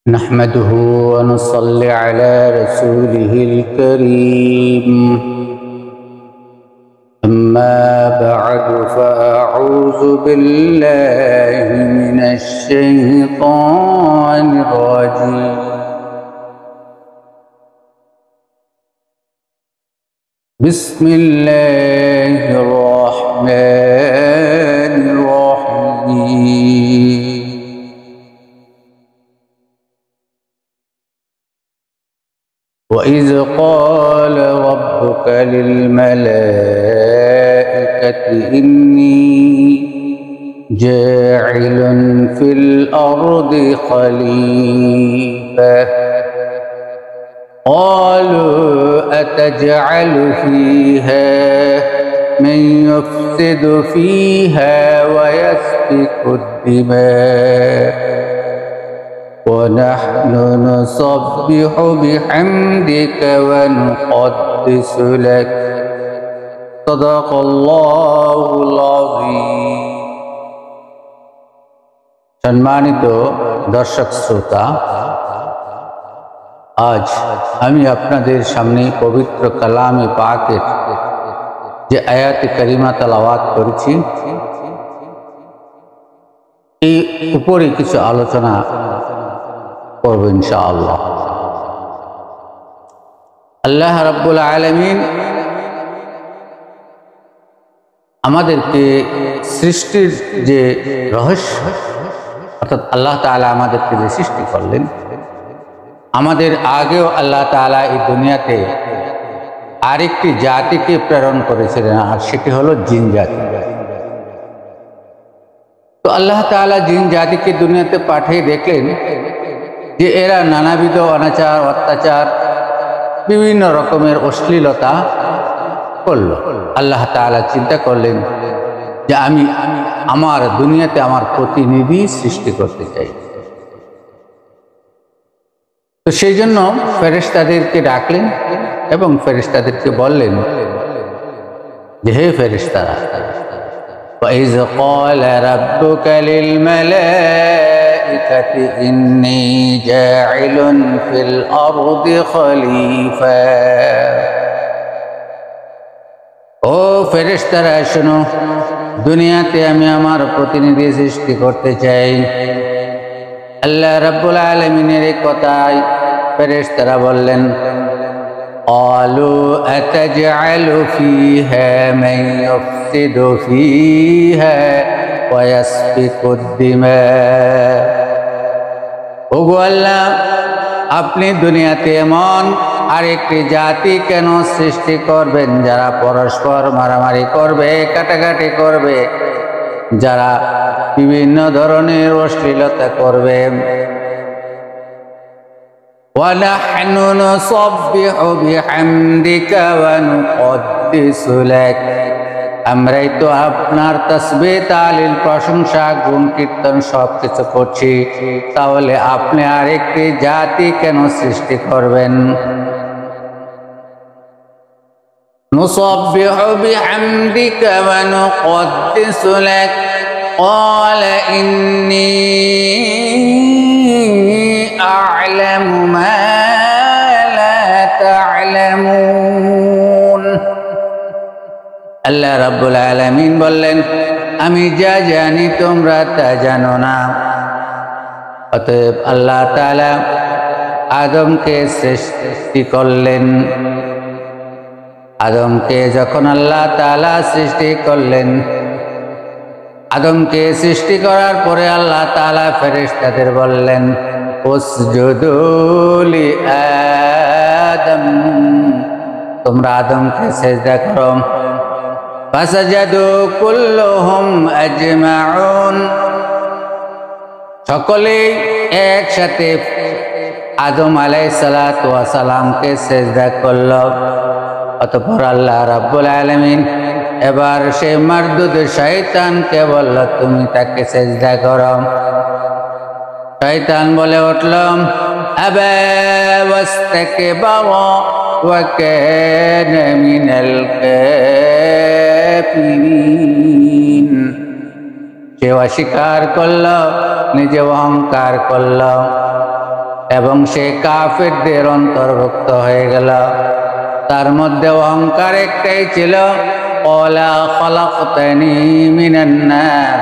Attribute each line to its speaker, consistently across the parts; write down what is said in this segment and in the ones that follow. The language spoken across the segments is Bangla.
Speaker 1: نحمده ونصلي على رسوله الكريم أما بعد فأعوذ بالله من الشيطان الرجيم بسم الله الرحمن الرحيم وإذ قال ربك للملائكة إني جاعل في الأرض خليفة قالوا أتجعل فيها من يفسد فيها ويسفك الدماء ونحن نسبح بحمدك ونقدس لك صدق الله العظيم সম্মানিত দর্শক শ্রোতা, আজ আমি আপনাদের সামনে পবিত্র কালামে পাকের যে আয়াত কারিমা তেলাওয়াত করেছি এই উপরে কিছু আলোচনা করব ইনশাআল্লাহ। আল্লাহ রাব্বুল আলামিন আমাদেরকে সৃষ্টির যে রহস্য, অর্থাৎ আল্লাহ তাআলা আমাদেরকে যে সৃষ্টি করলেন, আমাদের আগেও আল্লাহ তাআলা এই দুনিয়াতে আরেকটি জাতিকে প্রেরণ করেছিলেন, আর সেটি হলো জিন জাতি। তো আল্লাহ তাআলা জিন জাতিকে দুনিয়াতে পাঠিয়ে দেখলেন যে এরা নানাবিধ অনাচার, অত্যাচার, বিভিন্ন রকমের অশ্লীলতা করল। আল্লাহ তাআলা চিন্তা করলেন যে আমি আমার দুনিয়াতে আমার প্রতিনিধি সৃষ্টি করতে চাই। তো সেই জন্য ফেরেশতাদেরকে ডাকলেন এবং ফেরেশতাদেরকে বললেন যে হে ফেরেশতারা, وَإِذْ قَالَ رَبُّكَ لِلْمَلَائِكَةِ إِنِّي جَاعِلٌ فِي الْأَرْضِ خَلِيفَةً। ও ফেরেশতারা শোনো, দুনিয়াতে আমি আমার প্রতিনিধি সৃষ্টি করতে চাই। আল্লাহ রাব্বুল আলামিনের এই কথায় ফেরেশতারা বললেন, قالوا أتجعل فيها من يفسد فيها ويسفك الدماء। ওগো আল্লাহ, আপনি দুনিয়াতে এমন আরেকটি জাতি কেন সৃষ্টি করবেন যারা পরস্পর মারামারি করবে, কাটাকাটি করবে, যারা বিভিন্ন ধরনের অশ্লীলতা করবে। وَنَحْنُ نُسَبِّحُ بِحَمْدِكَ وَنُقَدِّسُ لَكَ। আমরাই তো আপনার তাসবিহ, তাহলিল, প্রশংসা, গুণ কীর্তন সব কিছু করছি, তাহলে আপনি আরেকটি জাতি কেন সৃষ্টি করবেন? نُسَبِّحُ بِحَمْدِكَ وَنُقَدِّسُ لَكَ قَالَ إِنِّي أعلم ما لا تعلمون। আল্লাহ রাব্বুল আলামিন বললেন, আমি যা জানি তোমরা তা জানো না। অতএব আল্লাহ তাআলা আদমকে সৃষ্টি করলেন। আদমকে যখন আল্লাহ তাআলা সৃষ্টি করলেন, আদমকে সৃষ্টি করার পরে আল্লাহ তাআলা ফেরেশতাদের বললেন, উসজুদু লি আদম, তোমরা আদমকে সিজদা করো। ফাসাজাদু কুল্লুহুম আজমাউন, সকলেই একসাথে আদম আলাইহিস সালাতু ওয়াস সালামকে সিজদা করল। অতঃপর আল্লাহ রাব্বুল আলামিন এবার সেই মারদুদ শয়তানকে বলল, তুমি তাকে সিজদা করো। শয়তান বলে উঠল, আবা ওয়াস্তাকবারা ওয়া কানা মিনাল কাফিরিন, সে অস্বীকার করল, নিজে অহংকার করল। এবং সে কাফেরদের অন্তর্ভুক্ত হয়ে গেল। তার মধ্যে অহংকার একটাই ছিল, ওয়ালা খালাকতানি মিনান নার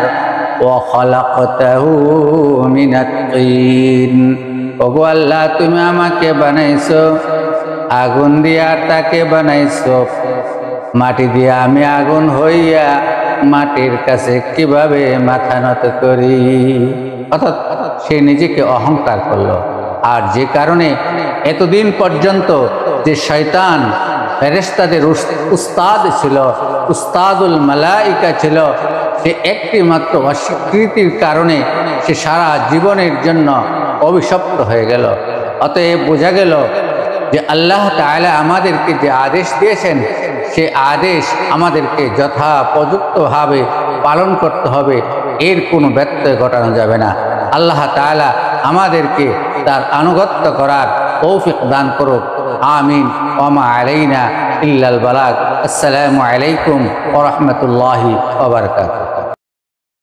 Speaker 1: ওয়া খালাকতাহু মিনাত তিন। ওগো আল্লাহ, তুমি আমাকে বানাইছো আগুন দিয়া, তাকে বানাইছো মাটি দিয়া, আমি আগুন হইয়া মাটির কাছে কিভাবে মাথা নত করি। অর্থাৎ সে নিজেকে অহংকার করলো। আর যে কারণে এতদিন পর্যন্ত যে শয়তান ফেরেশতাদের উস্তাদ ছিল, উস্তাদুল মালাইকা ছিল, সে একটি মাত্র অস্বীকৃতির কারণে সে সারা জীবনের জন্য অভিশপ্ত হয়ে গেল। অতএব বোঝা গেল যে আল্লাহ তাআলা আমাদেরকে যে আদেশ দিয়েছেন, সে আদেশ আমাদেরকে যথাপযুক্তভাবে পালন করতে হবে, এর কোনো ব্যত্যয় ঘটানো যাবে না। আল্লাহ তাআলা আমাদেরকে তার আনুগত্য করার তৌফিক দান করুক। আমিন। ওয়া মা আলাইনা ইল্লাল বালাগ। আসসালামু আলাইকুম ওয়া রাহমাতুল্লাহি ওয়া বারাকাতুহু।